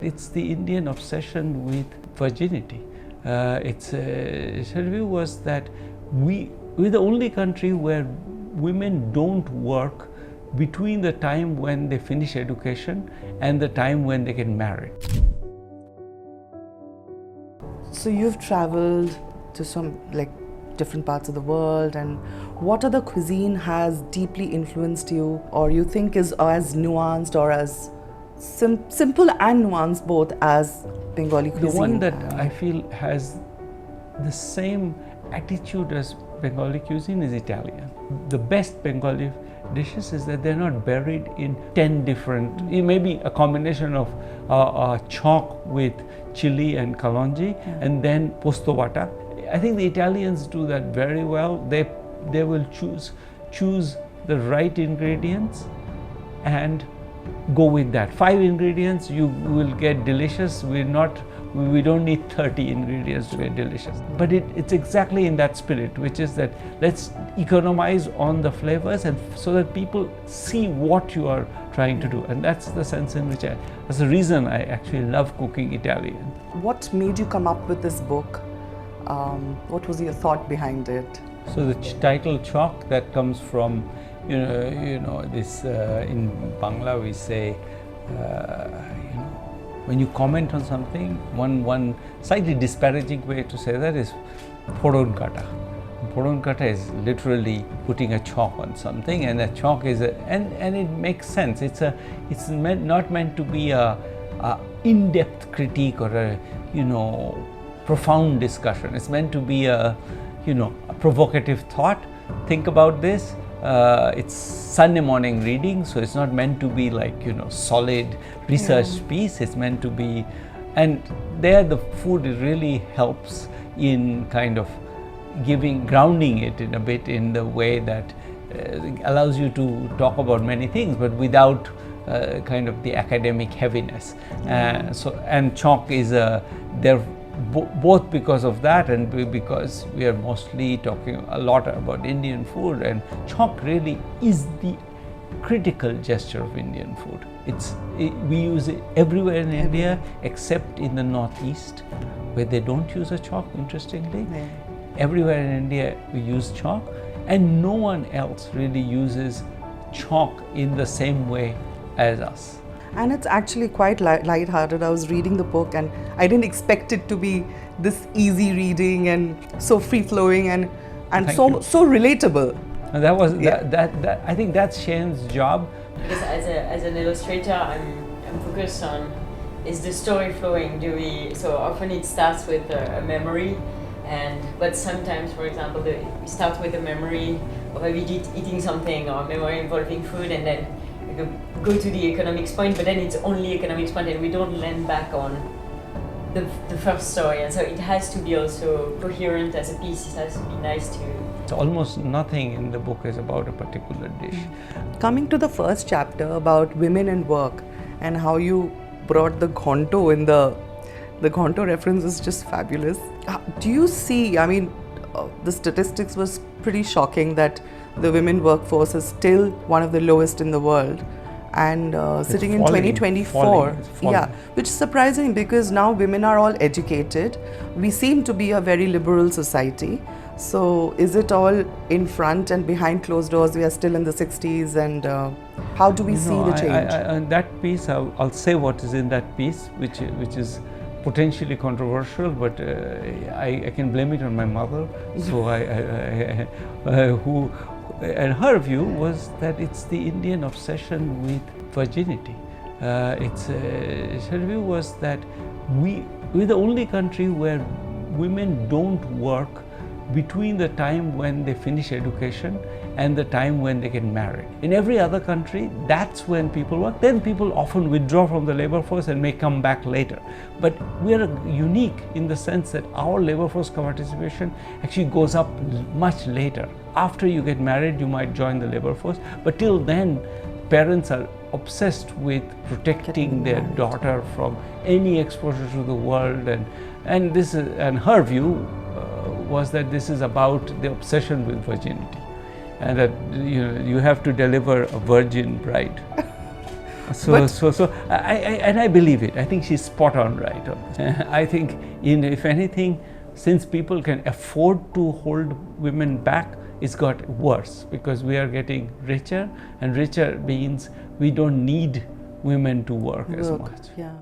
It's the Indian obsession with virginity. Her view was that we're the only country where women don't work between the time when they finish education and the time when they get married. So you've traveled to some different parts of the world, and what other cuisine has deeply influenced you, or you think is as nuanced or as simple and nuanced both as Bengali cuisine? The one that I feel has the same attitude as Bengali cuisine is Italian. The best Bengali dishes is that they're not buried in 10 different, it may be a combination of chalk with chili and kalonji, and then posto vata. I think the Italians do that very well. They will choose the right ingredients and go with that. 5 ingredients, you will get delicious. We don't need 30 ingredients to get delicious. But it's exactly in that spirit, which is that let's economize on the flavors, and so that people see what you are trying to do. And that's the sense in which that's the reason I actually love cooking Italian. What made you come up with this book? What was your thought behind it? So the title Chalk, that comes from this in Bangla we say when you comment on something, one slightly disparaging way to say that is phoron kata. Phoron kata is literally putting a chalk on something, and a chalk is and it makes sense. It's not meant to be a in-depth critique or a profound discussion. It's meant to be a provocative thought. Think about this. It's Sunday morning reading, so it's not meant to be solid research piece. It's meant to be, and there the food really helps in kind of grounding it in a bit in the way that allows you to talk about many things, but without kind of the academic heaviness. And chalk is there. Both because of that and because we are mostly talking a lot about Indian food, and chalk really is the critical gesture of Indian food. We use it everywhere in India except in the northeast where they don't use a chalk, interestingly. Everywhere in India we use chalk, and no one else really uses chalk in the same way as us. And it's actually quite light-hearted. I was reading the book and I didn't expect it to be this easy reading and so free-flowing and so relatable. And that was that I think that's Shane's job. Because as an illustrator, I'm focused on, is the story flowing? So often it starts with a memory, but sometimes, for example, we start with a memory of eating something, or a memory involving food, and then go to the economics point, but then it's only economics point, and we don't land back on the first story, and so it has to be also coherent as a piece. It has to be nice to. So almost nothing in the book is about a particular dish. Coming to the first chapter about women and work, and how you brought the Ghonto in the Ghonto reference is just fabulous. Do you see, the statistics was pretty shocking that the women workforce is still one of the lowest in the world, and sitting in 2024, which is surprising because now women are all educated. We seem to be a very liberal society. So is it all in front, and behind closed doors we are still in the 60s, and how do we see the change? And that piece, I'll say what is in that piece, which is potentially controversial, but I can blame it on my mother. So and her view was that it's the Indian obsession with virginity. Her view was that we're the only country where women don't work between the time when they finish education and the time when they get married. In every other country, that's when people work. Then people often withdraw from the labor force and may come back later. But we are unique in the sense that our labor force participation actually goes up much later. After you get married, you might join the labor force, but till then, parents are obsessed with protecting their daughter from any exposure to the world, and her view was that this is about the obsession with virginity, and that you have to deliver a virgin bride. And I believe it. I think she's spot on right on this. I think, if anything, since people can afford to hold women back, it's got worse because we are getting richer, and richer means we don't need women to work as much. Yeah.